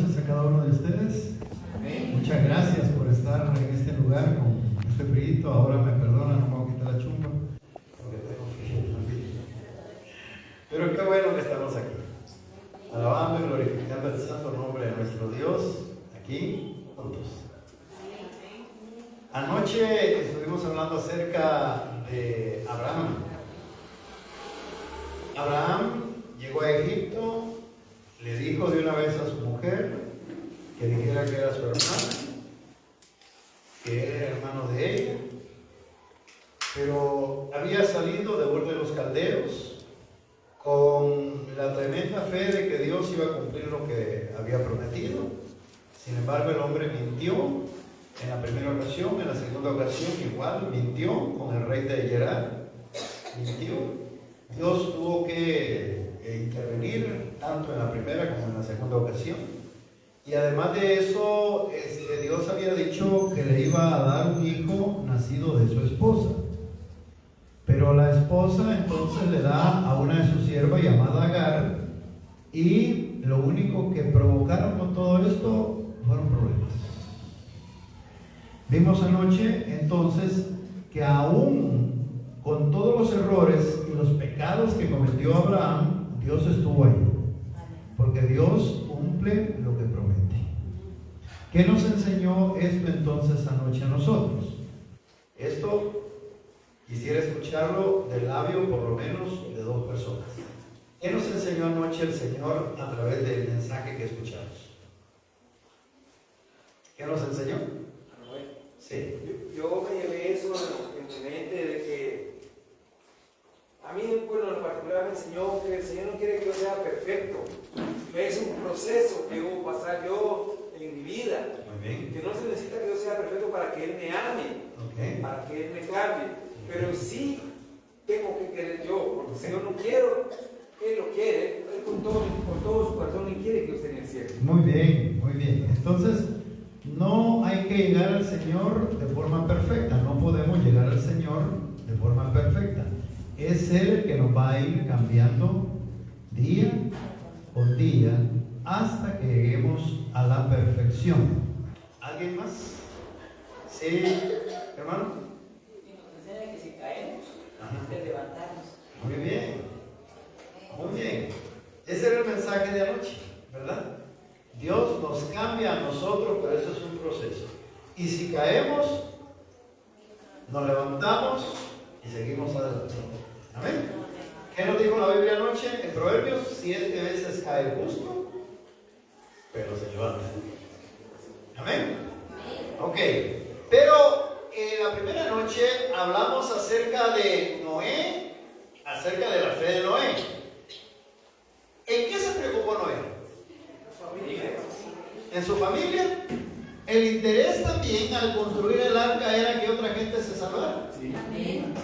noches a cada uno de ustedes. Amén. Muchas gracias por estar en este lugar con este frío. Ahora me perdonan, no me voy a quitar la chumba, porque tengo frío también. Pero qué bueno que estamos aquí, alabando y glorificando el santo nombre de nuestro Dios, aquí juntos. Anoche estuvimos hablando acerca de Abraham. Abraham llegó a Egipto, le dijo de una vez a su mujer que dijera que era su hermano, que era hermano de ella, pero había salido de Ur de los Caldeos con la tremenda fe de que Dios iba a cumplir lo que había prometido. Sin embargo, el hombre mintió en la primera ocasión, en la segunda ocasión igual mintió con el rey de Gerar, mintió. Dios tuvo que intervenir tanto en la primera como en la segunda ocasión. Y además de eso, Dios había dicho que le iba a dar un hijo nacido de su esposa. Pero la esposa entonces le da a una de sus siervas llamada Agar, y lo único que provocaron con todo esto fueron problemas. Vimos anoche entonces que aún con todos los errores y los pecados que cometió Abraham, Dios estuvo ahí, porque Dios cumple lo que promete. ¿Qué nos enseñó esto entonces anoche a nosotros? Esto quisiera escucharlo del labio por lo menos de dos personas. ¿Qué nos enseñó anoche el Señor a través del mensaje que escuchamos? ¿Qué nos enseñó? Sí. Yo me llevé eso en mi mente de que a mí, bueno, en particular me enseñó que el Señor no quiere que yo sea perfecto. Es un proceso que debo pasar yo en mi vida. Muy bien. Que no se necesita que yo sea perfecto para que Él me ame, para que Él me cambie. Pero sí tengo que querer yo, porque si yo no quiero, Él lo quiere. Él con todo su corazón Él quiere que yo esté en el cielo. Muy bien, muy bien. Entonces, no hay que llegar al Señor de forma perfecta. No podemos llegar al Señor de forma perfecta. Es Él el que nos va a ir cambiando día por día hasta que lleguemos a la perfección. ¿Alguien más? Sí, hermano. Y nos enseña que si caemos, de levantarnos. Muy bien, muy bien. Ese era el mensaje de anoche, ¿verdad? Dios nos cambia a nosotros, pero eso es un proceso. Y si caemos, nos levantamos y seguimos adelante. Amén. ¿Qué nos dijo la Biblia anoche? En Proverbios, 7 veces cae el justo, pero se levanta. Amén. Ok. Pero en la primera noche hablamos acerca de Noé, acerca de la fe de Noé. ¿En qué se preocupó Noé? En su familia. El interés también al construir el arca era que otra gente se salvara.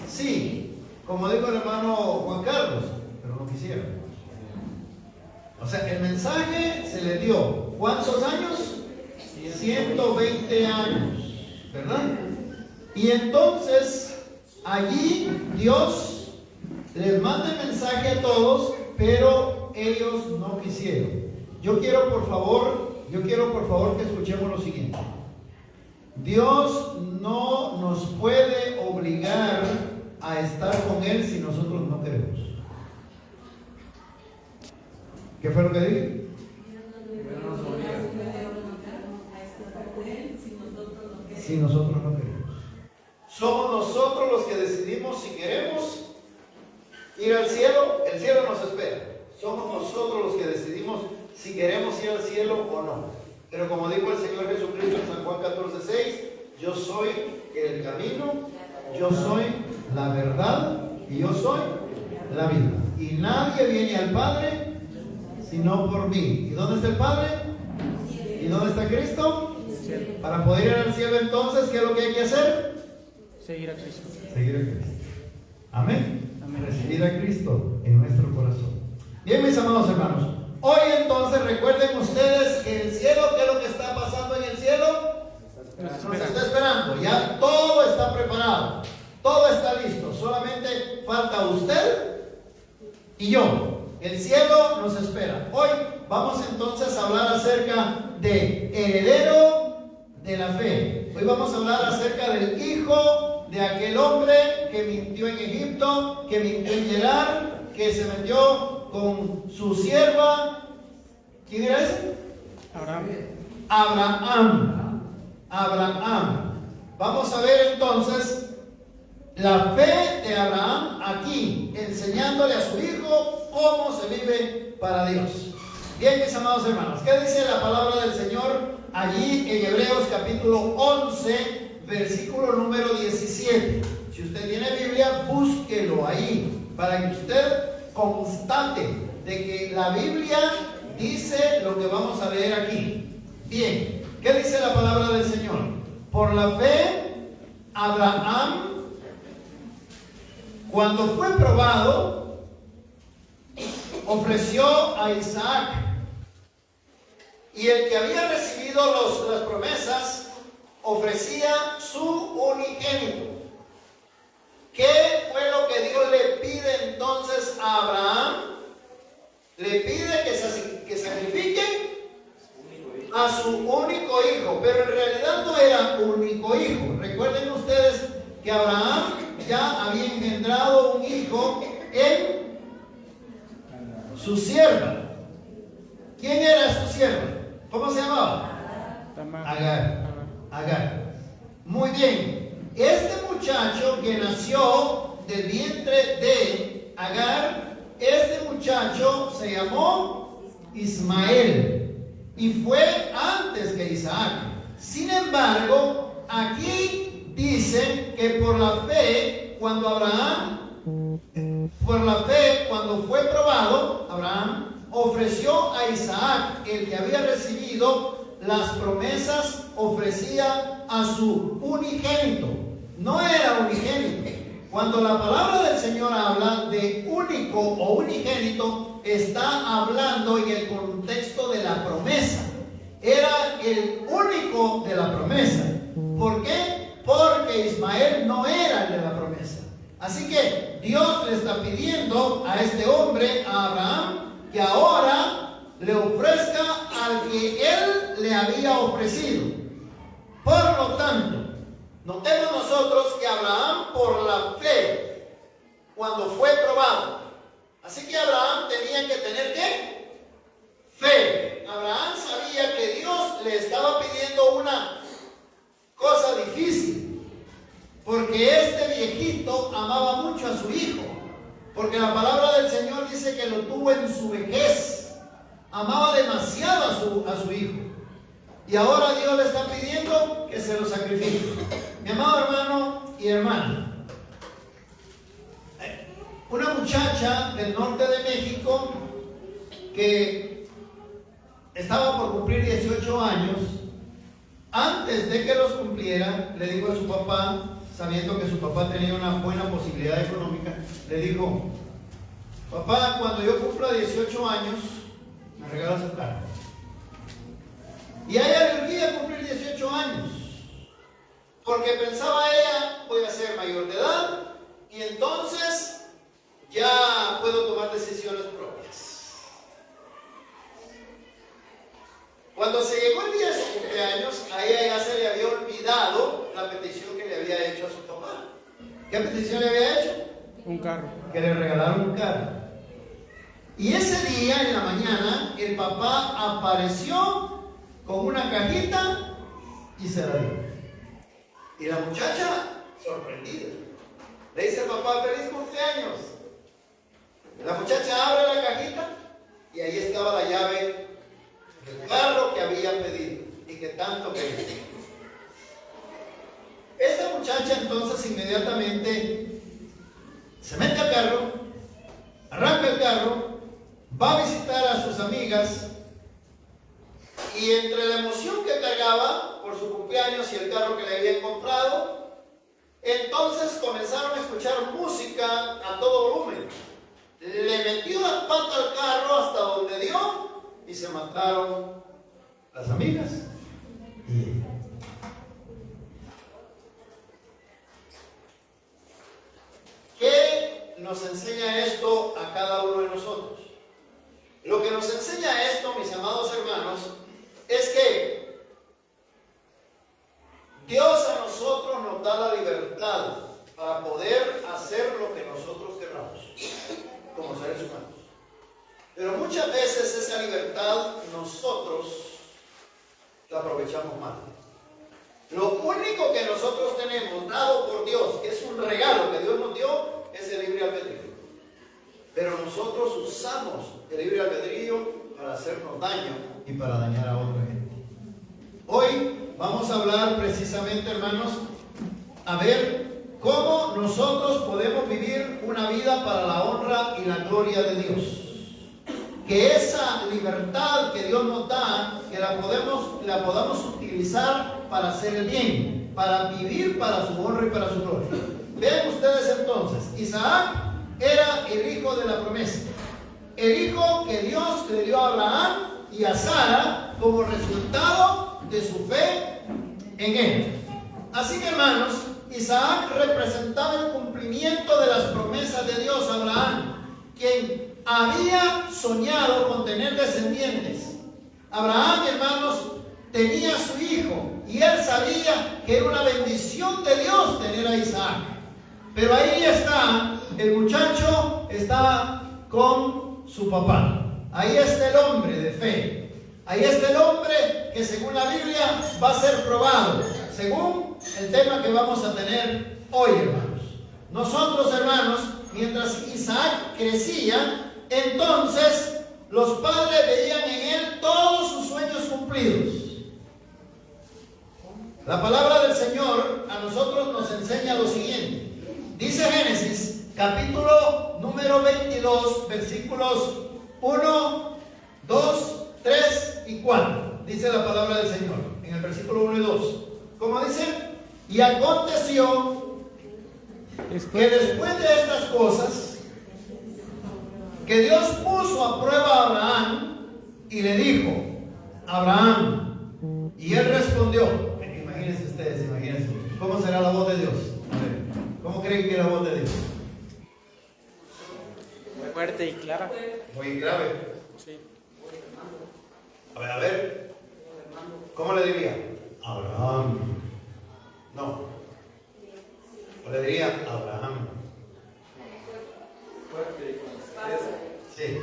Sí. Como dijo el hermano Juan Carlos, pero no quisieron. O sea, el mensaje se le dio. ¿Cuántos años? 120 años, ¿verdad? Y entonces allí Dios les manda el mensaje a todos, pero ellos no quisieron. Yo quiero por favor que escuchemos lo siguiente. Dios no nos puede obligar a estar con Él si nosotros no queremos. ¿Qué fue lo que dije? Si nosotros no queremos. Somos nosotros los que decidimos si queremos ir al cielo. El cielo nos espera. Somos nosotros los que decidimos si queremos ir al cielo o no. Pero como dijo el Señor Jesucristo en San Juan 14:6, yo soy el camino, yo soy la verdad y yo soy la vida. Y nadie viene al Padre sino por mí. ¿Y dónde está el Padre? ¿Y dónde está Cristo? Para poder ir al cielo entonces, ¿qué es lo que hay que hacer? Seguir a Cristo. Seguir a Cristo. Amén. Recibir a Cristo en nuestro corazón. Bien, mis amados hermanos. Hoy entonces recuerden ustedes que el cielo, ¿qué es lo que está pasando en el cielo? Nos está esperando. Ya todo está preparado. Todo está listo. Solamente falta usted y yo. El cielo nos espera. Hoy vamos entonces a hablar acerca acerca de heredero de la fe. Hoy vamos a hablar acerca del hijo de aquel hombre que mintió en Egipto, que mintió en Gerar, que se metió con su sierva. ¿Quién era ese? Abraham. Vamos a ver entonces la fe de Abraham aquí, enseñándole a su hijo cómo se vive para Dios. Bien, mis amados hermanos, ¿qué dice la palabra del Señor allí en Hebreos capítulo 11, versículo número 17? Si usted tiene Biblia, búsquelo ahí para que usted constate de que la Biblia dice lo que vamos a leer aquí. Bien, ¿qué dice la palabra del Señor? Por la fe, Abraham, cuando fue probado, ofreció a Isaac. Y el que había recibido las promesas ofrecía su unigénito. ¿Qué fue lo que Dios le pide entonces a Abraham? Le pide que sacrifique a su único hijo, pero en realidad no era único hijo. Recuerden ustedes que Abraham ya había engendrado un hijo en su sierva. ¿Quién era su sierva? ¿Cómo se llamaba? Agar. Muy bien. Este muchacho que nació del vientre de Agar, este muchacho se llamó Ismael y fue antes que Isaac. Sin embargo, aquí dice que por la fe, cuando fue probado, Abraham ofreció a Isaac, el que había recibido las promesas, ofrecía a su unigénito. No era unigénito. Cuando la palabra del Señor habla de único o unigénito, está hablando en el contexto de la promesa. Era el único de la promesa. ¿Por qué? Porque Ismael no era el de la promesa. Así que Dios le está pidiendo a este hombre, a Abraham, que ahora le ofrezca al que él le había ofrecido. Por lo tanto, notemos nosotros que Abraham, por la fe, cuando fue probado, así que Abraham tenía que tener ¿qué? Fe. Abraham sabía que Dios le estaba pidiendo una cosa difícil, porque este viejito amaba mucho a su hijo, porque la palabra del Señor dice que lo tuvo en su vejez. Amaba demasiado a su hijo. Y ahora Dios le está pidiendo que se lo sacrifique. Mi amado hermano y hermana, una muchacha del norte de México que estaba por cumplir 18 años, antes de que los cumpliera, le dijo a su papá, sabiendo que su papá tenía una buena posibilidad económica, le dijo: papá, cuando yo cumpla 18 años, me regalas un carro. Y a ella le urgía cumplir 18 años, porque pensaba ella: voy a ser mayor de edad y entonces ya puedo tomar decisiones propias. Cuando se llegó el día de su cumpleaños, a ella ya se le había olvidado la petición que le había hecho a su papá. ¿Qué petición le había hecho? Un carro. Que le regalaron un carro. Y ese día, en la mañana, el papá apareció con una cajita y se la dio. Y la muchacha, sorprendida, le dice al papá: feliz cumpleaños. La muchacha abre la cajita y ahí estaba la llave del carro que había pedido y que tanto quería. Esta muchacha entonces inmediatamente se mete al carro, arranca el carro, va a visitar a sus amigas, y entre la emoción que cargaba por su cumpleaños y el carro que le habían comprado, entonces comenzaron a escuchar música a todo volumen. Le metió la pata al carro hasta donde dio y se mataron las amigas y ella. ¿Qué nos enseña esto a cada uno de nosotros? Lo que nos enseña esto, mis amados hermanos, la aprovechamos mal. Lo único que nosotros tenemos dado por Dios, que es un regalo que Dios nos dio, es el libre albedrío. Pero nosotros usamos el libre albedrío para hacernos daño y para dañar a otra gente. Hoy vamos a hablar precisamente, hermanos, a ver cómo nosotros podemos vivir una vida para la honra y la gloria de Dios. Que esa libertad que Dios nos da, que la podamos utilizar para hacer el bien, para vivir para su honra y para su gloria. Vean ustedes entonces, Isaac era el hijo de la promesa, el hijo que Dios le dio a Abraham y a Sara como resultado de su fe en él. Así que, hermanos, Isaac representaba el cumplimiento de las promesas de Dios a Abraham, quien había soñado con tener descendientes. Abraham, hermanos, tenía a su hijo y él sabía que era una bendición de Dios tener a Isaac. Pero ahí está, el muchacho está con su papá. Ahí está el hombre de fe. Ahí está el hombre que según la Biblia va a ser probado, según el tema que vamos a tener hoy, hermanos. Nosotros, hermanos, mientras Isaac crecía, entonces los padres veían en él todos sus sueños cumplidos. La palabra del Señor a nosotros nos enseña lo siguiente. Dice Génesis, capítulo número 22, versículos 1, 2, 3 y 4. Dice la palabra del Señor en el versículo 1 y 2. ¿Cómo dice? Y aconteció que después de estas cosas, que Dios puso a prueba a Abraham y le dijo, Abraham, y él respondió. Imagínense ustedes, imagínense, ¿cómo será la voz de Dios? A ver, ¿cómo creen que es la voz de Dios? Muy fuerte y clara. Muy grave. Sí. A ver, ¿cómo le diría? Abraham. No. ¿O le diría Abraham? Sí.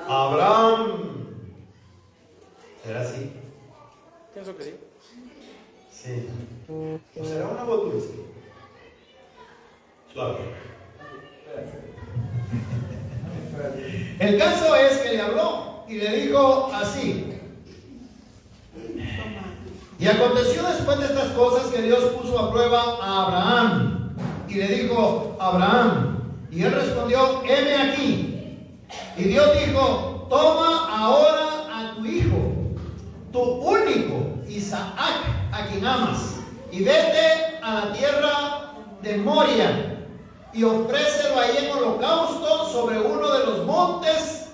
Abraham. ¿Será así? Pienso que sí. Sí. ¿O será una voz dulce? Suave. El caso es que le habló y le dijo así. Y aconteció después de estas cosas que Dios puso a prueba a Abraham y le dijo, Abraham, y él respondió, heme aquí. Y Dios dijo, toma ahora a tu hijo, tu único Isaac, a quien amas, y vete a la tierra de Moria y ofrécelo ahí en holocausto sobre uno de los montes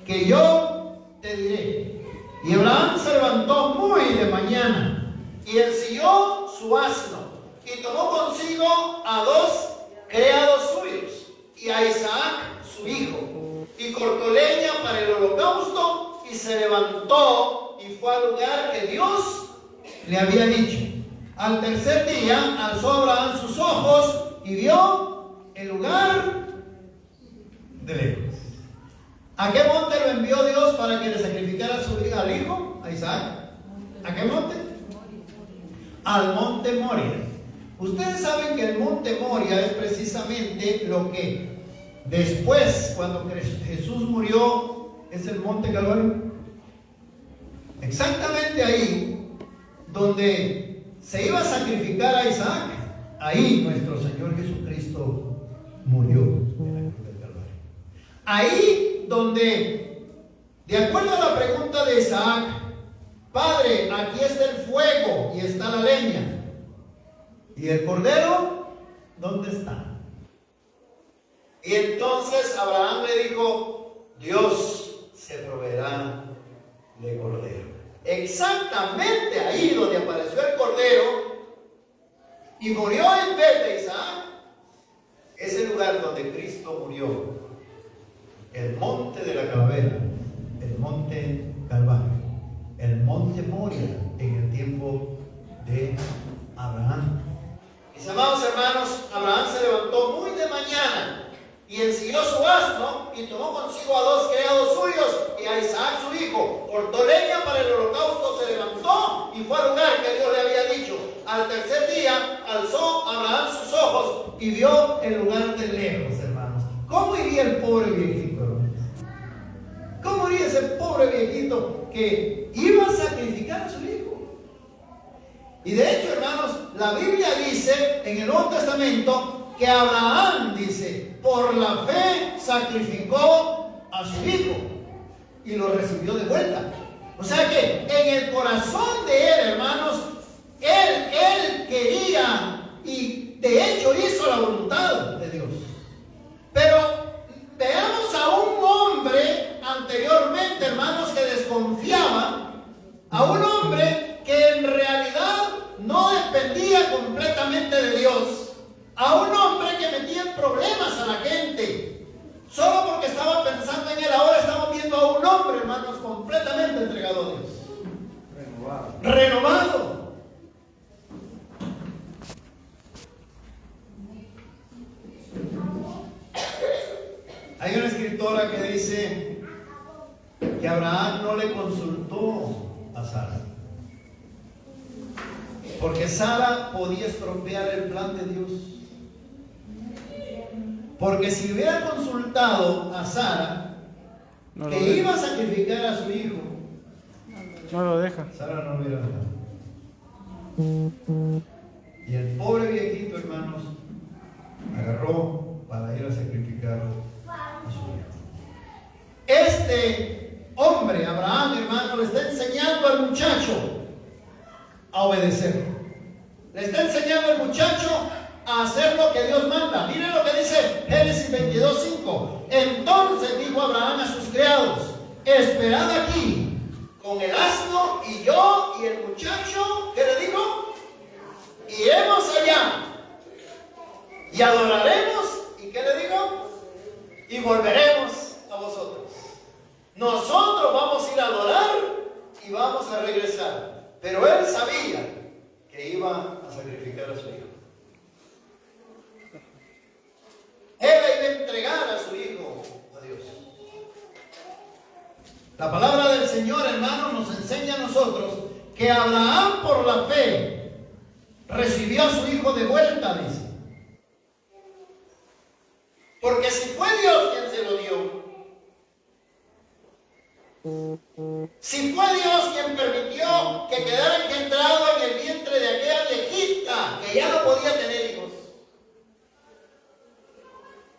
que yo te diré. Y Abraham se levantó muy de mañana y ensilló su asno y tomó consigo a 2 criados suyos y a Isaac su hijo, y cortó leña para el holocausto y se levantó y fue al lugar que Dios le había dicho. Al tercer día alzó Abraham sus ojos y vio el lugar de lejos. ¿A qué monte lo envió Dios para que le sacrificara al hijo, a Isaac? ¿A qué monte? Al monte Moria. Ustedes saben que el monte Moria es precisamente lo que después, cuando Jesús murió, es el monte Calvario. Exactamente ahí, donde se iba a sacrificar a Isaac, ahí nuestro Señor Jesucristo murió en la cruz del Calvario. Ahí donde, de acuerdo a la pregunta de Isaac, Padre, aquí está el fuego y está la leña, ¿y el cordero dónde está? Y entonces Abraham le dijo, Dios se proveerá de cordero. Exactamente ahí donde apareció el cordero y murió en vez de Isaac, es el lugar donde Cristo murió. El monte de la calavera, el monte Calvario, el monte Moria en el tiempo de Abraham. Mis amados hermanos, Abraham se levantó muy de mañana y ensilló su asno y tomó consigo a 2 criados suyos y a Isaac su hijo. Cortó leña para el holocausto, se levantó y fue al lugar que Dios le había dicho. Al tercer día alzó Abraham sus ojos y vio el lugar de lejos, hermanos. ¿Cómo iría el pobre viejito, hermanos? ¿Cómo iría ese pobre viejito que iba a sacrificar a su hijo? Y de hecho, hermanos, la Biblia dice en el Nuevo Testamento que Abraham, dice, por la fe sacrificó a su hijo y lo recibió de vuelta. O sea que en el corazón de él, hermanos, él quería y de hecho hizo la voluntad de Dios. Pero veamos a un hombre anteriormente, hermanos, que desconfiaba, a un hombre que en realidad no dependía completamente de Dios, a un hombre que metía en problemas a la gente, solo porque estaba pensando en él. Ahora estamos viendo a un hombre, hermanos, completamente entregado a Dios. Renovado. Hay una escritora que dice que Abraham no le consultó a Sara, porque Sara podía estropear el plan de Dios. Porque si hubiera consultado a Sara, que iba a sacrificar a su hijo, no lo deja. Sara no hubiera dejado. Y el pobre viejito, hermanos, agarró para ir a sacrificar a su hijo. Este hombre, Abraham, hermano, le está enseñando al muchacho a obedecer. Le está enseñando al muchacho a hacer lo que Dios manda. Miren lo que dice Génesis 22:5. Entonces dijo Abraham a sus criados: esperad aquí con el asno, y yo y el muchacho, ¿qué le digo? Iremos allá y adoraremos. ¿Y qué le digo? Y volveremos a vosotros. Nosotros vamos a ir a adorar y vamos a regresar. Pero él sabía que iba a sacrificar a su hijo. Él iba a entregar a su hijo a Dios. La palabra del Señor, hermanos, nos enseña a nosotros que Abraham, por la fe, recibió a su hijo de vuelta, dice. Porque si fue Dios quien se lo dio, si fue Dios quien permitió que quedara engendrado en el vientre de aquella viejita que ya no podía tener hijos,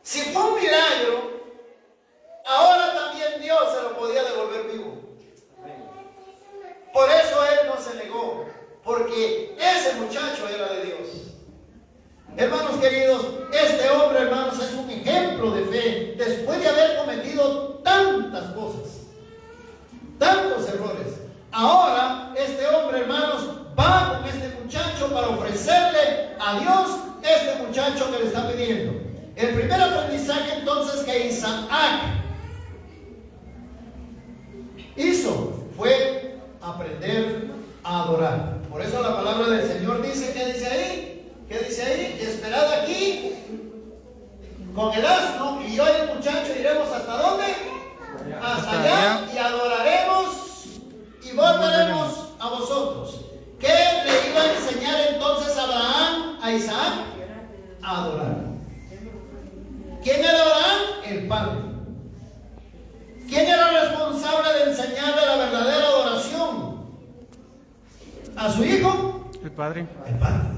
si fue un milagro, ahora también Dios se lo podía devolver vivo. Por eso él no se negó, porque ese muchacho era de Dios. Hermanos queridos, este hombre, hermanos, es un ejemplo de fe después de haber cometido tantas cosas, tantos errores. Ahora este hombre, hermanos, va con este muchacho para ofrecerle a Dios este muchacho que le está pidiendo. El primer aprendizaje entonces que Isaac hizo fue aprender a adorar. Por eso la palabra del Señor dice, ¿qué dice ahí? ¿Qué dice ahí? Esperad aquí con el asno, y yo y el muchacho iremos ¿hasta dónde? Hasta allá, y adoraremos y volveremos a vosotros. ¿Qué le iba a enseñar entonces Abraham a Isaac? A adorar. ¿Quién era Abraham? El padre. ¿Quién era responsable de enseñarle la verdadera adoración a su hijo? El padre. El padre.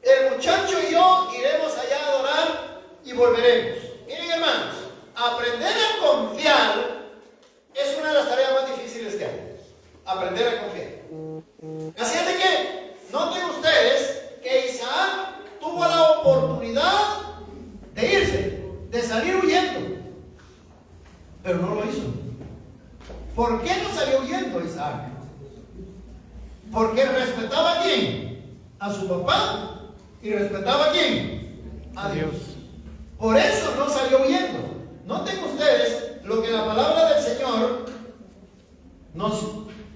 El muchacho y yo iremos allá a adorar y volveremos. Miren, hermanos, aprender a confiar es una de las tareas más difíciles que hay. Aprender a confiar. Así es de que noten ustedes que Isaac tuvo la oportunidad de irse, de salir huyendo, pero no lo hizo. ¿Por qué no salió huyendo Isaac? Porque respetaba a quién, a su papá, y respetaba a quién, a Dios. Por eso no salió huyendo. Noten ustedes lo que la palabra del Señor nos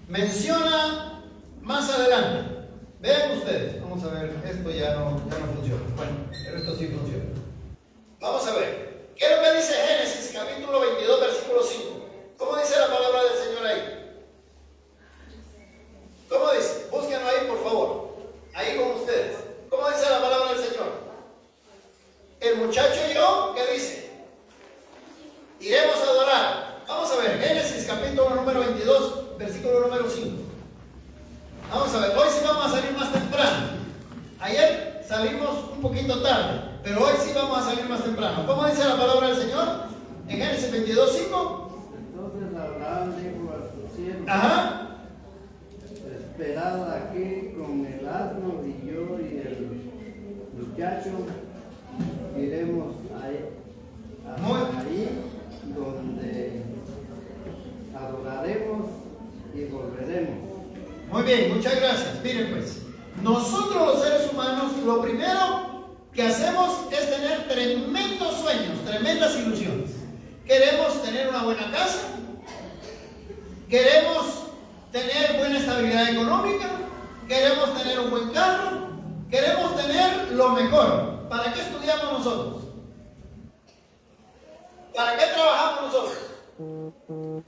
menciona más adelante. Vean ustedes, vamos a ver, esto ya no funciona. Bueno, pero esto sí funciona. Vamos a ver, ¿qué es lo que dice Génesis capítulo 22, versículo 5? ¿Cómo dice la palabra del Señor ahí? ¿Cómo dice? Abraham. ¿Cómo dice la palabra del Señor? En Génesis 22:5. Entonces Abraham dijo a su siervo: Ajá. esperad aquí con el asno, y yo y el muchacho iremos ahí donde adoraremos y volveremos. Muy bien, muchas gracias. Miren pues, nosotros los seres humanos, lo primero que hacemos es tener tremendos sueños, tremendas ilusiones. Queremos tener una buena casa, queremos tener buena estabilidad económica, queremos tener un buen carro, queremos tener lo mejor. ¿Para qué estudiamos nosotros? ¿Para qué trabajamos nosotros?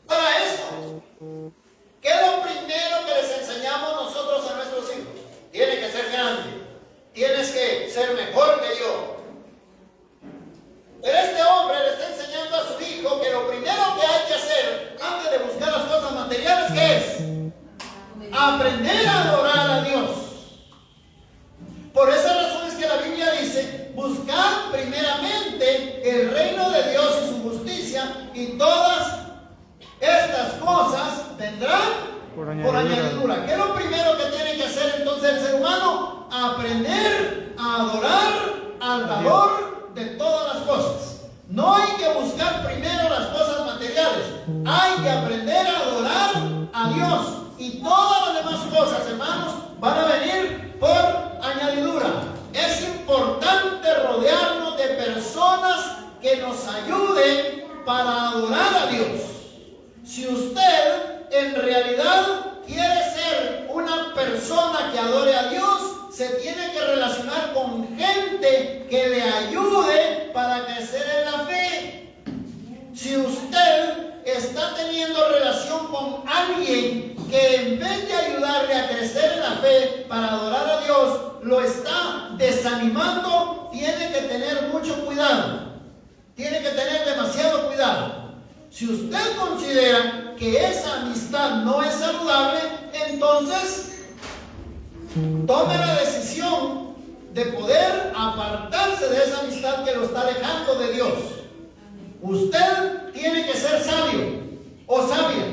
Para eso. ¿Qué es lo primero que les enseñamos nosotros a nuestros hijos? Tienes que ser grande, tienes que ser mejor que yo. Pero este hombre le está enseñando a su hijo que lo primero que hay que hacer antes de buscar las cosas materiales, ¿qué es? Aprender a adorar a Dios. Por esa razón es que la Biblia dice: buscad primeramente el reino de Dios y su justicia, y todas estas cosas vendrán por añadidura. ¿Qué es lo primero que tiene que hacer entonces el ser humano? Aprender a adorar al dador de todas las cosas. No hay que buscar primero las cosas materiales, hay que aprender a adorar a Dios, y todas las demás cosas, hermanos, van a venir por añadidura. Es importante rodearnos de personas que nos ayuden para adorar a Dios. Si usted en realidad quiere ser una persona que adore a Dios, se tiene que relacionar con gente que le ayude para crecer en la fe. Si usted está teniendo relación con alguien que en vez de ayudarle a crecer en la fe para adorar a Dios, lo está desanimando, tiene que tener mucho cuidado. Tiene que tener demasiado cuidado. Si usted considera que esa amistad no es saludable, entonces tome la decisión de poder apartarse de esa amistad que lo está alejando de Dios. Usted tiene que ser sabio o sabia.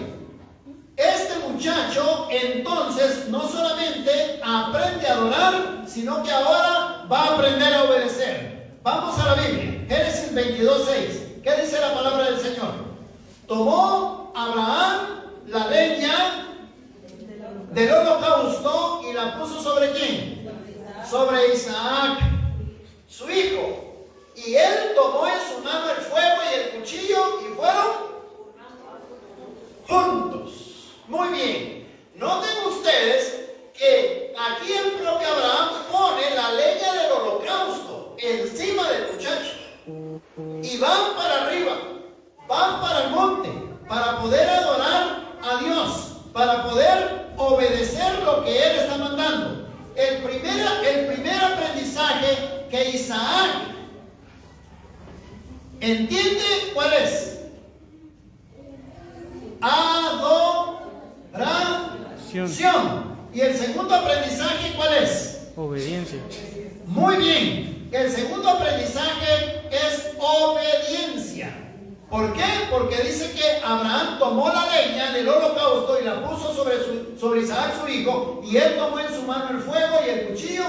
Este muchacho entonces no solamente aprende a adorar, sino que ahora va a aprender a obedecer. Vamos a la Biblia, Génesis 22:6. ¿Qué dice la palabra del Señor? Tomó Abraham la leña del holocausto y la puso ¿sobre quién? Sobre Isaac, su hijo. Y él tomó en su mano el fuego y el cuchillo, y fueron juntos. Muy bien. Noten ustedes que aquí el propio Abraham pone la leña del holocausto encima del muchacho. Y van para arriba, van para el monte, para poder adorar a Dios, para poder obedecer lo que Él está mandando. El primer aprendizaje que Isaac entiende, ¿cuál es? Adoración. Y el segundo aprendizaje, ¿cuál es? Obediencia. Muy bien. El segundo aprendizaje es obediencia. ¿Por qué? Porque dice que Abraham tomó la leña del holocausto y la puso sobre Isaac su hijo, y él tomó en su mano el fuego y el cuchillo.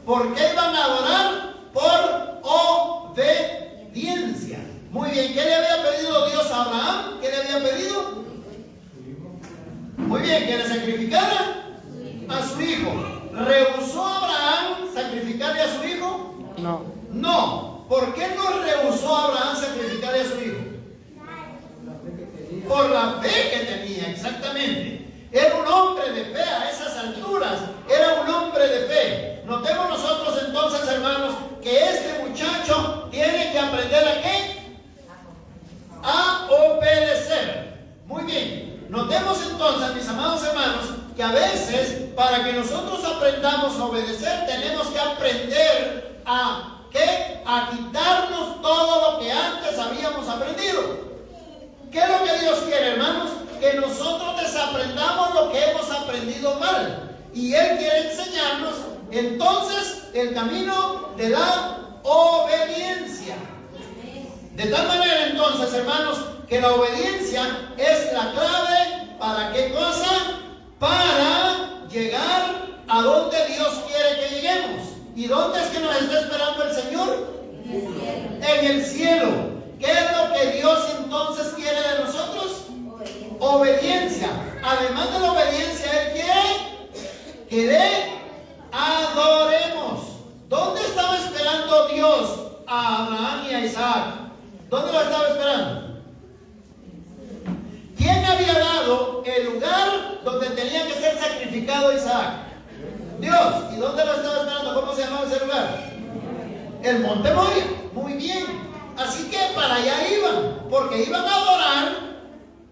¿Por qué iban a adorar? Por obediencia. Muy bien, ¿qué le había pedido Dios a Abraham? ¿Qué le había pedido? Muy bien, que le sacrificara a su hijo. ¿Rehusó Abraham sacrificarle a su hijo? No. No. ¿Por qué no rehusó Abraham sacrificarle a su hijo? Por la fe que tenía, exactamente. Era un hombre de fe a esas alturas. Era un hombre de fe. Notemos nosotros entonces, hermanos, que este muchacho tiene que aprender a ¿qué? A obedecer. Muy bien. Notemos entonces, mis amados hermanos, que a veces, para que nosotros aprendamos a obedecer, tenemos que aprender a ¿qué? A quitarnos todo lo que antes habíamos aprendido. ¿Qué es lo que Dios quiere, hermanos? Que nosotros desaprendamos lo que hemos aprendido mal. Y Él quiere enseñarnos entonces el camino de la obediencia. De tal manera entonces, hermanos, que la obediencia es la clave ¿para qué cosa? Para llegar a donde Dios quiere que lleguemos. ¿Y dónde es que nos está esperando el Señor? En el cielo. ¿Qué es lo que Dios entonces quiere de nosotros? Obediencia. Además de la obediencia, Él quiere que le adoremos. ¿Dónde estaba esperando Dios a Abraham y a Isaac? ¿Dónde lo estaba esperando? ¿Quién había dado el lugar donde tenía que ser sacrificado Isaac? Dios. ¿Y dónde lo estaba esperando? ¿Cómo se llamaba ese lugar? El Monte Moria. Muy bien. Así que para allá iban, porque iban a adorar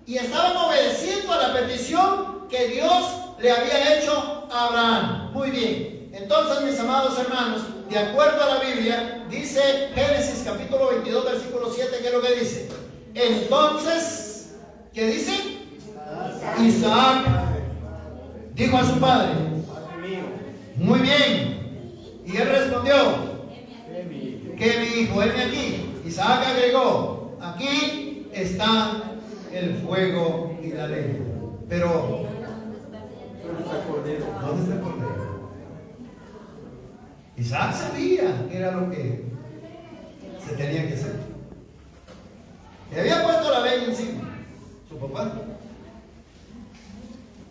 y estaban obedeciendo a la petición que Dios le había hecho a Abraham. Muy bien. Entonces, mis amados hermanos, de acuerdo a la Biblia, dice Génesis capítulo 22, versículo 7, ¿qué es lo que dice? Entonces, ¿qué dice? Isaac dijo a su padre, muy bien. Y él respondió, que mi hijo, heme aquí. Isaac agregó, aquí está el fuego y la leña. Pero, ¿dónde está el cordero? Isaac sabía que era lo que se tenía que hacer. Le había puesto la leña encima, su papá.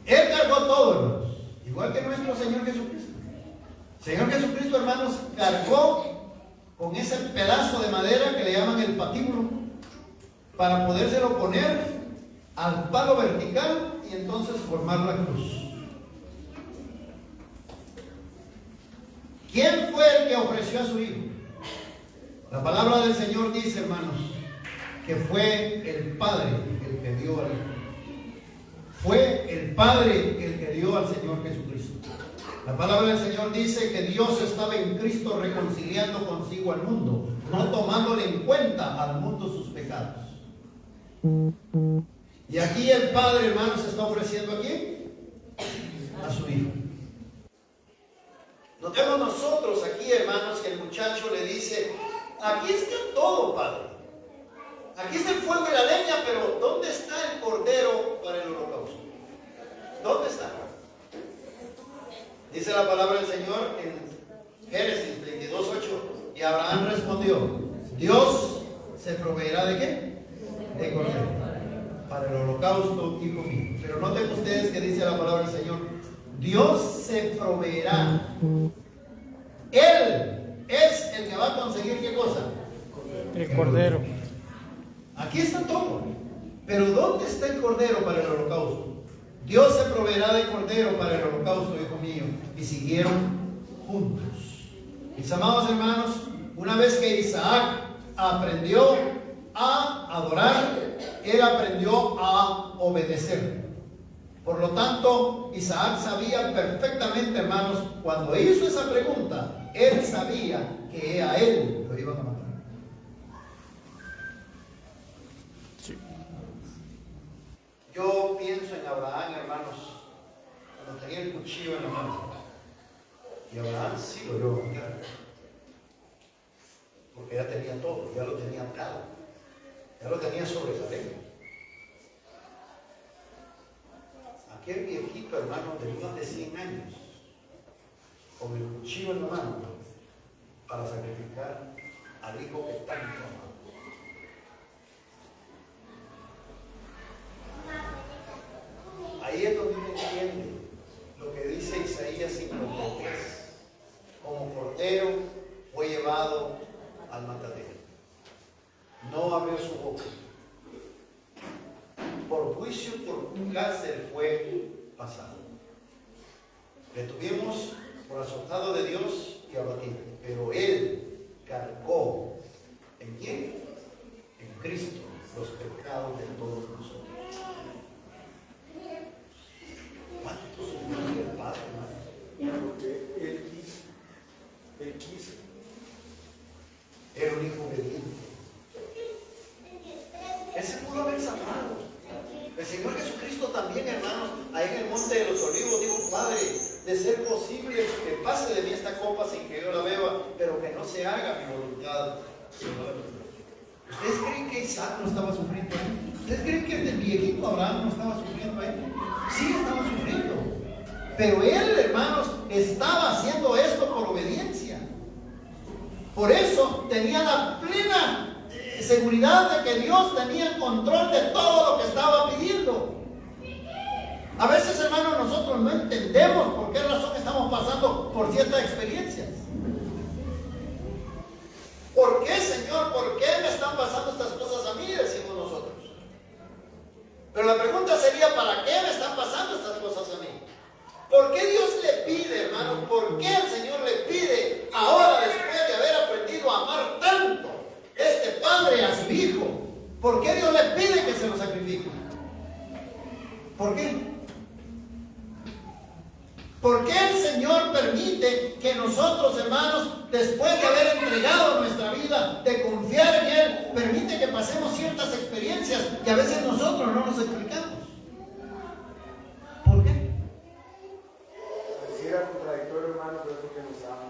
Él cargó todo, hermanos, igual que nuestro Señor Jesucristo. Señor Jesucristo, hermanos, cargó con ese pedazo de madera que le llaman el patíbulo para podérselo poner al palo vertical y entonces formar la cruz. ¿Quién fue el que ofreció a su hijo? La palabra del Señor dice, hermanos, que fue el Padre el que dio al Hijo. Fue el Padre el que dio al Señor Jesucristo. La palabra del Señor dice que Dios estaba en Cristo reconciliando consigo al mundo, no tomándole en cuenta al mundo sus pecados. Y aquí el Padre, hermanos, está ofreciendo aquí a su Hijo. Notemos nosotros aquí, hermanos, que el muchacho le dice, aquí está todo, Padre. Aquí está el fuego y la leña, pero ¿dónde está el cordero para el holocausto? ¿Dónde está? Dice la palabra del Señor en Génesis 22:8. Y Abraham respondió, Dios se proveerá ¿de qué? De cordero para el holocausto, hijo mío. Pero noten ustedes que dice la palabra del Señor, Dios se proveerá. Él es el que va a conseguir ¿qué cosa? El cordero. Aquí está todo. Pero ¿dónde está el cordero para el holocausto? Dios se proveerá de cordero para el holocausto, hijo mío. Y siguieron juntos. Mis amados hermanos, una vez que Isaac aprendió a adorar, él aprendió a obedecer. Por lo tanto, Isaac sabía perfectamente, hermanos, cuando hizo esa pregunta, él sabía que a él lo iban a matar. Sí. Yo pienso en Abraham, hermanos, cuando tenía el cuchillo en la mano. Y Abraham sí lo logró matar. Porque ya tenía todo, ya lo tenía atado. Ya lo tenía sobre la lengua. Aquel viejito, hermano, de más de 100 años, con el cuchillo en la mano, para sacrificar al hijo que tanto amaba. Ahí es donde uno entiende lo que dice Isaías 53. Como cordero fue llevado al matadero. No abrió su boca. Por juicio, por cárcel fue pasado. Le tuvimos por azotado de Dios y abatido. Pero Él cargó, ¿en quién? En Cristo, los pecados de todos nosotros. ¿Cuánto sufrió el Padre, hermano? Porque Él quiso. Él quiso. Era un hijo obediente. Él se pudo haber zafado. El Señor Jesucristo también, hermanos, ahí en el Monte de los Olivos, dijo, Padre, de ser posible que pase de mí esta copa sin que yo la beba, pero que no se haga mi voluntad, sino la tuya. ¿Ustedes creen que Isaac no estaba sufriendo ahí? ¿Ustedes creen que el viejito Abraham no estaba sufriendo ahí? Sí estaba sufriendo. Pero él, hermanos, estaba haciendo esto por obediencia. Por eso tenía la plena seguridad de que Dios tenía el control de todo lo que estaba pidiendo. A veces, hermanos, nosotros no entendemos por qué razón estamos pasando por ciertas experiencias. ¿Por qué, Señor? ¿Por qué me están pasando estas cosas a mí? Decimos nosotros. Pero la pregunta sería, ¿para qué me están pasando estas cosas a mí? ¿Por qué Dios le pide, hermanos? ¿Por qué el Señor le pide ahora, después de haber aprendido a amar tanto este padre a su hijo? ¿Por qué Dios le pide que se lo sacrifique? ¿Por qué? ¿Por qué el Señor permite que nosotros, hermanos, después de haber entregado nuestra vida, de confiar en Él, permite que pasemos ciertas experiencias que a veces nosotros no nos explicamos? ¿Por qué? Pareciera contradictorio, hermano, pero es porque nos ama.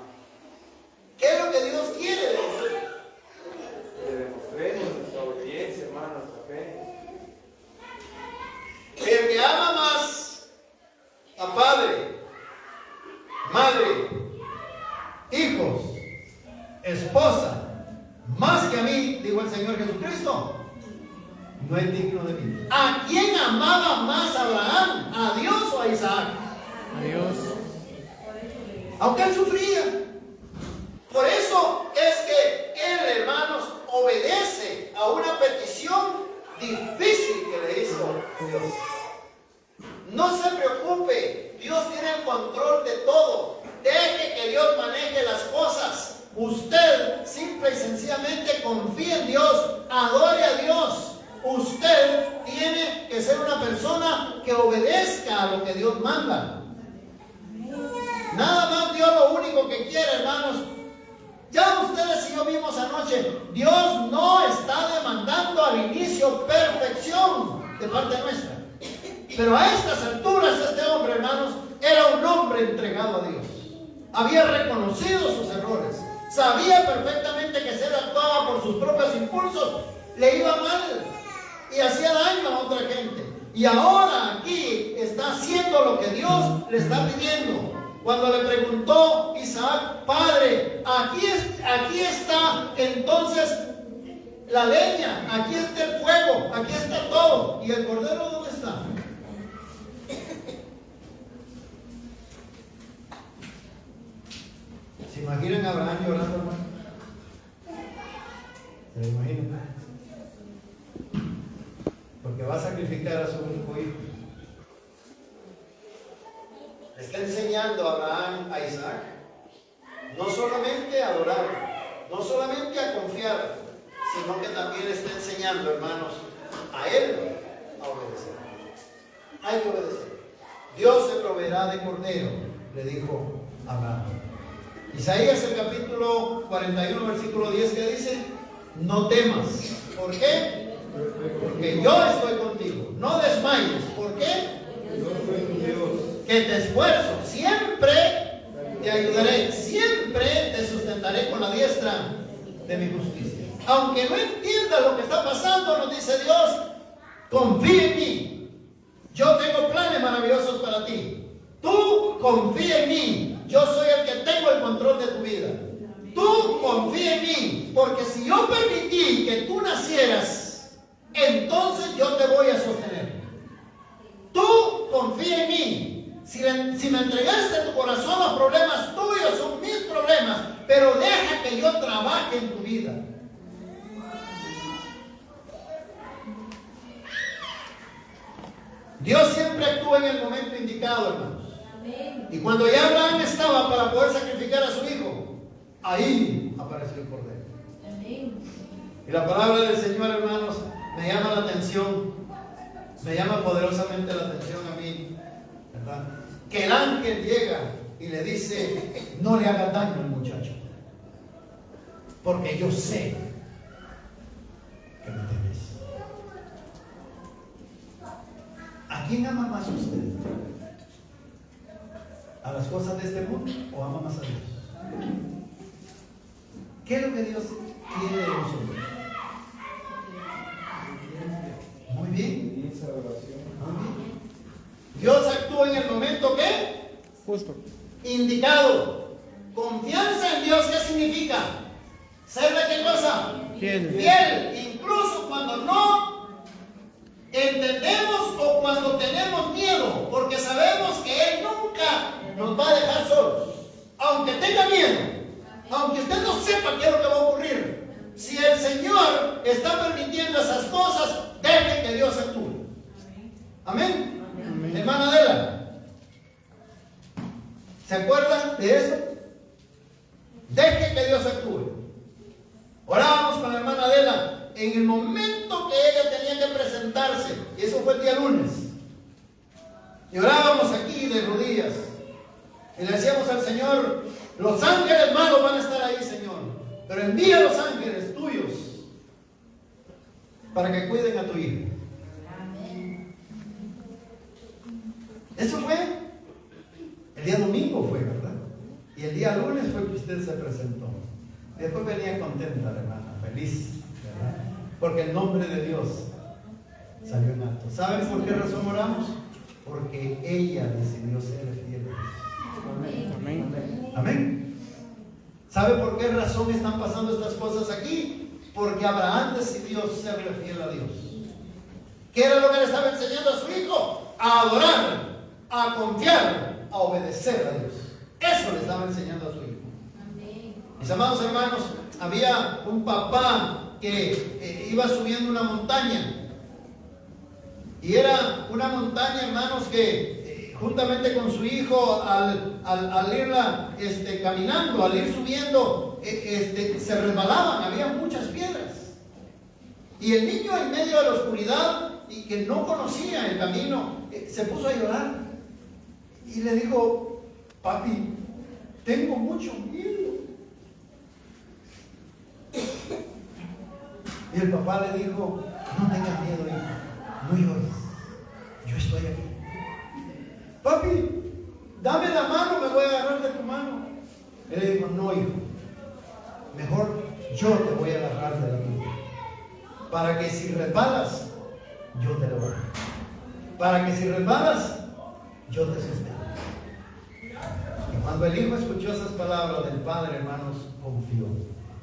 ¿Qué es lo que Dios quiere de nosotros? Que demostremos nuestra obediencia, hermano, nuestra fe. El que ama más a padre, madre, hijos, esposa, más que a mí, dijo el Señor Jesucristo, no es digno de mí. ¿A quién amaba más Abraham? ¿A Dios o a Isaac? A Dios. Aunque él sufría. Por eso es que él, hermanos, obedece a una petición difícil que le hizo Dios. No se preocupe, Dios tiene el control de todo. Deje que Dios maneje las cosas. Usted simple y sencillamente confíe en Dios, adore a Dios. Usted tiene que ser una persona que obedezca a lo que Dios manda. Nada más Dios lo único que quiere, hermanos. Ya ustedes y yo vimos anoche, Dios no está demandando al inicio perfección de parte nuestra. Pero a estas alturas este hombre, hermanos, era un hombre entregado a Dios. Había reconocido sus errores. Sabía perfectamente que si él actuaba por sus propios impulsos, le iba mal y hacía daño a otra gente. Y ahora aquí está haciendo lo que Dios le está pidiendo. Cuando le preguntó Isaac, padre, aquí está entonces la leña, aquí está el fuego, aquí está todo. ¿Y el cordero dónde está? ¿Se imaginan a Abraham llorando, hermano? ¿Se lo imaginan? Porque va a sacrificar a su único hijo. Le está enseñando a Abraham a Isaac no solamente a adorar, no solamente a confiar, sino que también le está enseñando, hermanos, a él a obedecer. Hay que obedecer. Dios se proveerá de cordero, le dijo a Abraham. Isaías, el capítulo 41, versículo 10, que dice: no temas. ¿Por qué? Porque yo estoy contigo. No desmayes. ¿Por qué? Yo soy tu Dios. Que te esfuerzo. Siempre te ayudaré. Siempre te sustentaré con la diestra de mi justicia. Aunque no entiendas lo que está pasando, nos dice Dios, confía en mí. Yo tengo planes maravillosos para ti. Tú confía en mí. Yo soy el que tengo el control de tu vida. Tú confía en mí, porque si yo permití que tú nacieras, entonces yo te voy a sostener. Tú confía en mí. Si me entregaste tu corazón, los problemas tuyos son mis problemas, pero deja que yo trabaje en tu vida. Dios siempre actúa en el momento indicado, hermanos. Y cuando ya Abraham estaba para poder sacrificar a su hijo, ahí apareció el cordero. Y la palabra del Señor, hermanos, me llama la atención, me llama poderosamente la atención a mí, ¿verdad? Que el ángel llega y le dice: no le haga daño al muchacho, porque yo sé que me temes. ¿A quién ama más usted? ¿A las cosas de este mundo o ama más a Dios? ¿Qué es lo que Dios quiere de nosotros? Justo. indicado. Confianza en Dios, ¿qué significa? ¿Ser de qué cosa? Fiel. Fiel, incluso cuando no entendemos o cuando tenemos miedo, porque sabemos que Él nunca nos va a dejar solos. Aunque tenga miedo, aunque usted no sepa qué es lo que va a ocurrir, si el Señor está permitiendo esas cosas, deje que Dios actúe. Amén. Amén. Hermana Adela, ¿se acuerdan de eso? Deje que Dios actúe. Orábamos con la hermana Adela en el momento que ella tenía que presentarse, y eso fue el día lunes. Y orábamos aquí de rodillas y le decíamos al Señor: los ángeles malos van a estar ahí, Señor, pero envía a los ángeles tuyos para que cuiden a tu hijo. Eso fue el día domingo, fue, ¿verdad? Y el día lunes fue que usted se presentó. Después venía contenta, hermana, feliz, ¿verdad? Porque el nombre de Dios salió en alto. ¿Saben por qué razón oramos? Porque ella decidió ser fiel. Amén. Amén. ¿Sabe por qué razón están pasando estas cosas aquí? Porque Abraham decidió serle fiel a Dios. ¿Qué era lo que le estaba enseñando a su hijo? A adorar, a confiar, a obedecer a Dios. Eso le estaba enseñando a su hijo. Mis amados hermanos, había un papá que iba subiendo una montaña. Y era una montaña, hermanos, que juntamente con su hijo, al irla caminando, al ir subiendo, se resbalaban, había muchas piedras. Y el niño, en medio de la oscuridad y que no conocía el camino, se puso a llorar. Y le dijo: papi, tengo mucho miedo. Y el papá le dijo: no tengas miedo, hijo, no llores, yo estoy aquí. Papi, dame la mano, me voy a agarrar de tu mano. Él le dijo: no, hijo, mejor yo te voy a agarrar de la tuya, para que si resbalas, yo te levanto, para que si resbalas, yo te sostengo. Y cuando el hijo escuchó esas palabras del padre, hermanos, confió.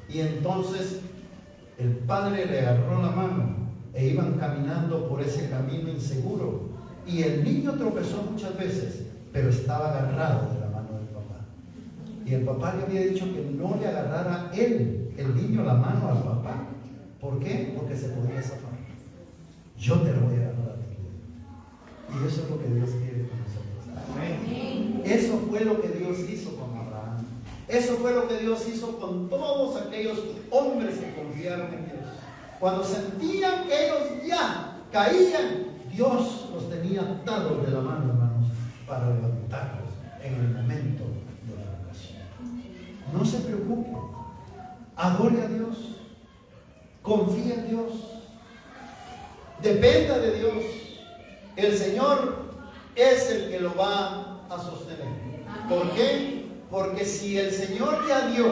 Y entonces el padre le agarró la mano e iban caminando por ese camino inseguro. Y el niño tropezó muchas veces, pero estaba agarrado de la mano del papá. Y el papá le había dicho que no le agarrara él, el niño, la mano al papá. ¿Por qué? Porque se podía zafar. Yo te lo voy a agarrar a ti. Y eso es lo que Dios quiere con nosotros. Amén. Eso fue lo que Dios hizo con Abraham. Eso fue lo que Dios hizo con todos aquellos hombres que confiaron en Dios. Cuando sentían que ellos ya caían, Dios los tenía atados de la mano, hermanos, para levantarlos en el momento de la oración. No se preocupe, adore a Dios, confíe en Dios, dependa de Dios. El Señor es el que lo va a sostener. ¿Por qué? Porque si el Señor ya dio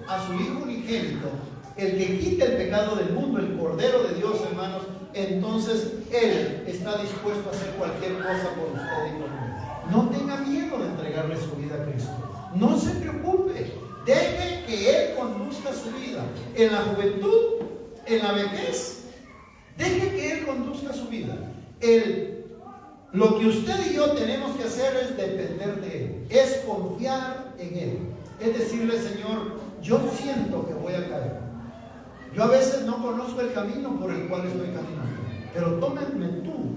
a su Hijo unigénito, el que quita el pecado del mundo, el Cordero de Dios, hermanos, entonces Él está dispuesto a hacer cualquier cosa por usted y por mí. No tenga miedo de entregarle su vida a Cristo. No se preocupe. Deje que Él conduzca su vida en la juventud, en la vejez. Deje que Él conduzca su vida. Lo que usted y yo tenemos que hacer es depender de Él, es confiar en Él. Es decirle: Señor, yo siento que voy a caer. Yo a veces no conozco el camino por el cual estoy caminando, pero tómame tú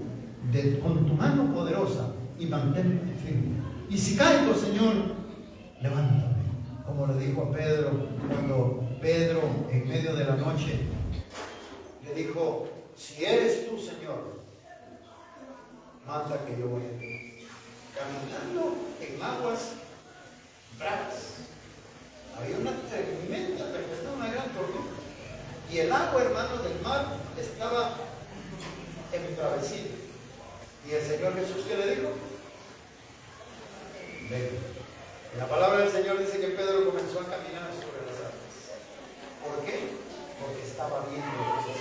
con tu mano poderosa y manténme firme. Y si caigo, Señor, levántame. Como le dijo a Pedro, cuando Pedro en medio de la noche le dijo: si eres tú, Señor, manda que yo vaya a ti. Caminando en aguas bravas. Había una tremenda tempestad, una gran tormenta. Y el agua, hermanos, del mar estaba embravecida. Y el Señor Jesús, ¿qué le dijo? Ven. Y la palabra del Señor dice que Pedro comenzó a caminar sobre las aguas. ¿Por qué? Porque estaba viendo cosas.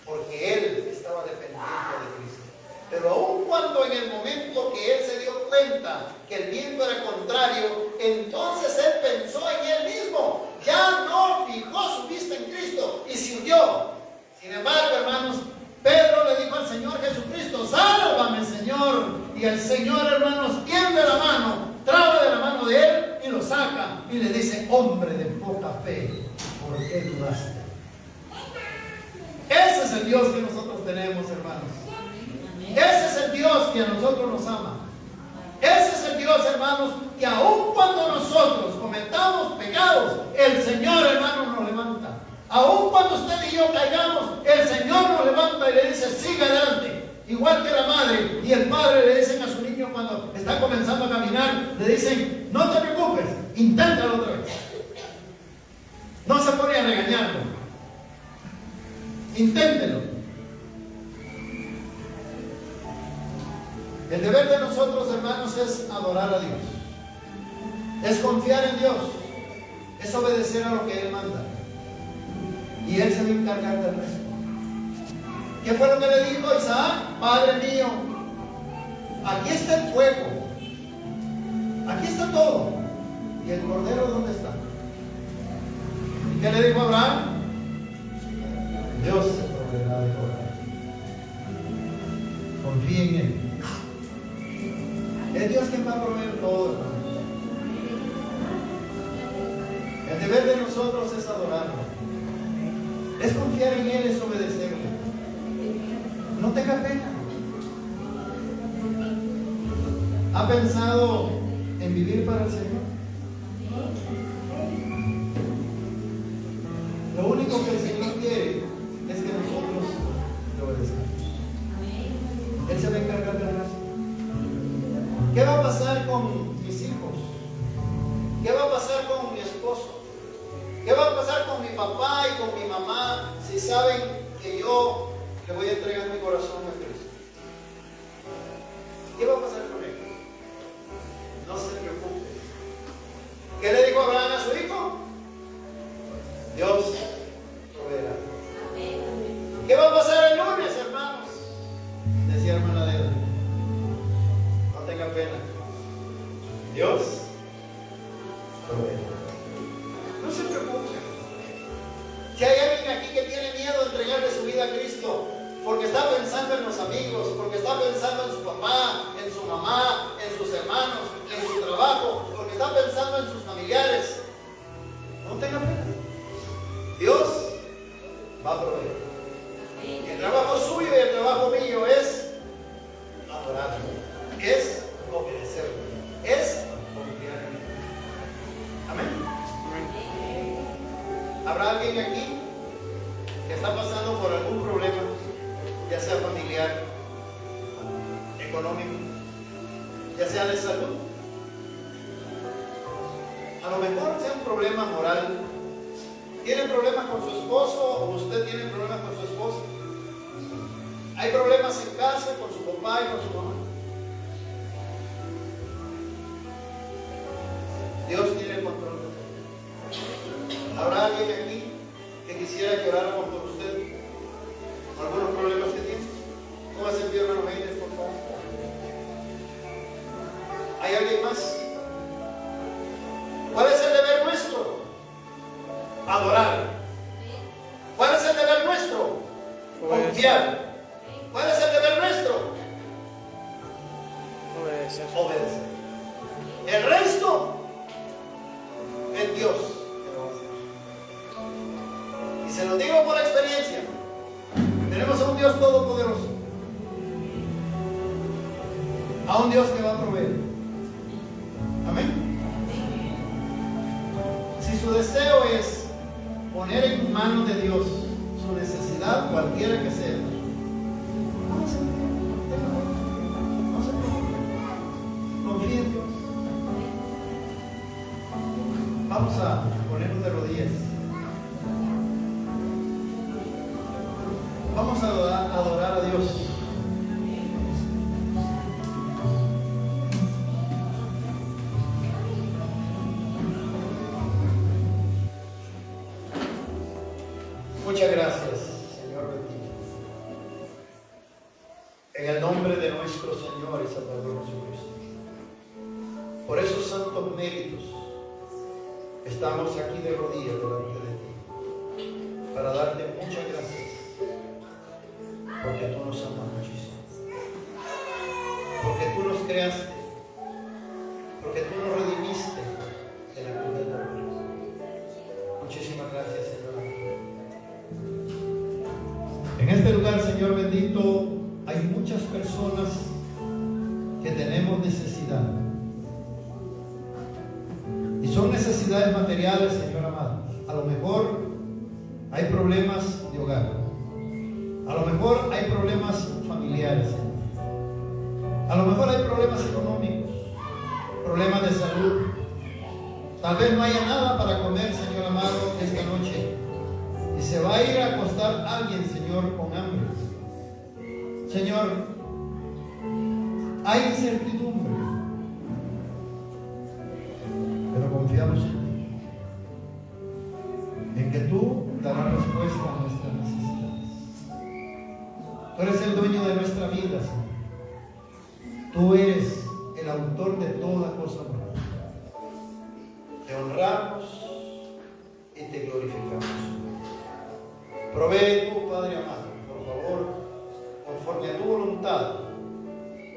Porque él estaba dependiendo de Cristo. Pero aun cuando en el momento que él se dio cuenta que el viento era contrario, entonces él pensó en él mismo, ya no fijó su vista en Cristo y se huyó. Sin embargo, hermanos, Pedro le dijo al Señor Jesucristo: sálvame, Señor. Y el Señor, hermanos, tiende la mano, traba de la mano de él y lo saca y le dice: hombre de poca fe, ¿por qué dudaste? Ese es el Dios que nosotros tenemos, hermanos. Ese es el Dios que a nosotros nos ama. Ese es el Dios, hermanos, que aun cuando nosotros cometamos pecados, el Señor, hermanos, nos levanta. Aun cuando usted y yo caigamos, el Señor nos levanta y le dice: siga adelante. Igual que la madre y el padre le dicen a su niño cuando está comenzando a caminar, le dicen: no te preocupes, inténtalo otra vez. No se pone a regañarlo. Inténtelo. El deber de nosotros, hermanos, es adorar a Dios. Es confiar en Dios. Es obedecer a lo que Él manda. Y Él se va a encargar del resto. ¿Qué fue lo que le dijo a Isaac? Padre mío, aquí está el fuego. Aquí está todo. ¿Y el cordero dónde está? ¿Y qué le dijo a Abraham? Dios se proveerá de todo. Confíe en Él. Es Dios quien va a proveer todo, hermano. El deber de nosotros es adorarlo. Es confiar en Él, es obedecerle. No tenga pena. ¿Ha pensado en vivir para el Señor? Lo único que el Señor quiere es que nosotros le obedezcamos. Él se va a encargar de eso. ¿Qué va a pasar con mis hijos? ¿Qué va a pasar con mi esposo? ¿Qué va a pasar con mi papá y con mi mamá si saben que yo le voy a entregar mi corazón a Cristo? ¿Qué va a pasar con ellos? No se preocupe. ¿Qué le dijo Abraham a su hijo? Dios proveerá. ¿Qué va a pasar el lunes, hermanos? Decía hermana Deda. No tenga pena. Dios proveerá. No se preocupe. Si hay alguien aquí que tiene miedo de entregarle su vida a Cristo, porque está pensando en los amigos, porque está pensando en su papá, en su mamá, en sus hermanos, en su trabajo, porque está pensando en sus familiares, no tenga pena. Dios va a proveer. Y el trabajo suyo y el trabajo mío es adorarlo, es obedecerlo, es confiar en Él. Amén. ¿Habrá alguien aquí que está pasando por algún problema, ya sea familiar, económico, ya sea de salud? A lo mejor sea un problema moral. ¿Tiene problemas con su esposo o usted tiene problemas con su esposa? ¿Hay problemas en casa con su papá y con su mamá? Dios tiene el control de todo. ¿Habrá alguien aquí que quisiera que oráramos por usted? ¿Algunos problemas que tiene? Póngase en pie, hermano Méndez, por favor. ¿Hay alguien más? ¿Cuál es el deber nuestro? Adorar. ¿Cuál es el deber nuestro? Confiar. ¿Cuál es el deber nuestro? Obedecer. Obedecer. El resto es Dios. Y se lo digo por experiencia. Tenemos a un Dios todopoderoso. A un Dios que va a proveer. Amén. Si su deseo es poner en manos de Dios su necesidad, cualquiera que sea, no se preocupe. Confíe en Dios. Vamos a ponernos de rodillas. Vamos a adorar a Dios. Muchas gracias, Señor bendito. En el nombre de nuestro Señor y Salvador Jesucristo. Por esos santos méritos, estamos aquí de rodillas delante de ti, para darte muchas gracias, porque tú nos amas muchísimo, porque tú nos creaste, porque tú nos redimiste de la cruz del Calvario. Muchísimas gracias, Señor. En este lugar, Señor bendito, hay muchas personas que tenemos necesidad. Y son necesidades materiales, Señor amado. A lo mejor hay problemas de hogar. A lo mejor hay problemas familiares, Señor. A lo mejor hay problemas económicos, problemas de salud. Tal vez no haya nada para comer, Señor amado, esta noche. Y se va a ir a acostar alguien, Señor, con hambre. Señor, hay incertidumbre, pero confiamos en ti, en que tú darás respuesta a nuestras necesidades. Tú eres el dueño de nuestra vida, Señor. Tú eres el autor de toda cosa buena. Te honramos y te glorificamos. Provee tú, Padre amado, por favor, conforme a tu voluntad,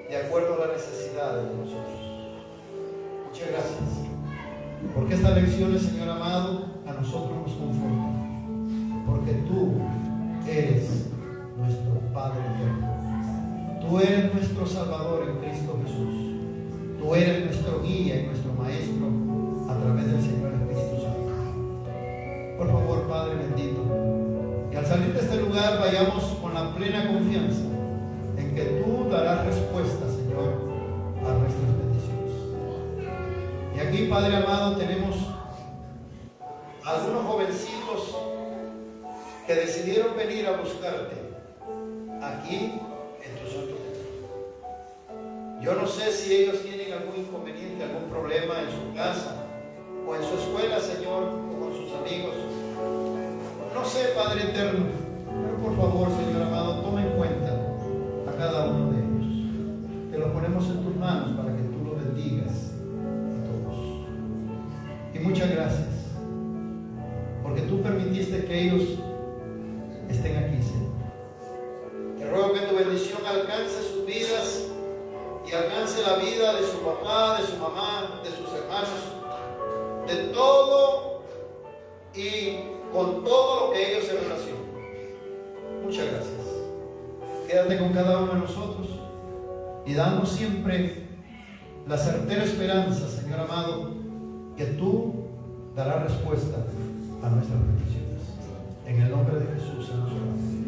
de acuerdo a las necesidades de nosotros. Muchas gracias, porque estas lecciones, Señor amado, a nosotros nos confortan, porque tú eres nuestro Padre eterno. Tú eres nuestro Salvador en Cristo Jesús. Tú eres nuestro guía y nuestro Maestro a través del Señor Espíritu Santo. Por favor, Padre bendito, y al salir de este lugar vayamos con la plena confianza en que tú darás respuesta, Señor, a nuestras peticiones. Y aquí, Padre amado, tenemos algunos jovencitos que decidieron venir a buscarte aquí en tu santo templo. Yo no sé si ellos tienen algún inconveniente, algún problema en su casa o en su escuela, Señor, o con sus amigos. No sé, Padre eterno, pero por favor, Señor amado, toma en cuenta a cada uno de ellos. Te lo ponemos en tus manos para que tú lo bendigas a todos. Y muchas gracias, porque tú permitiste que ellos estén aquí, Señor. Te ruego que tu bendición alcance sus vidas y alcance la vida de su papá, de su mamá, de sus hermanos, de todo y con todo lo que ellos se relacionan. Muchas gracias. Quédate con cada uno de nosotros y danos siempre la certera esperanza, Señor amado, que tú darás respuesta a nuestras peticiones. En el nombre de Jesús, en nuestro nombre.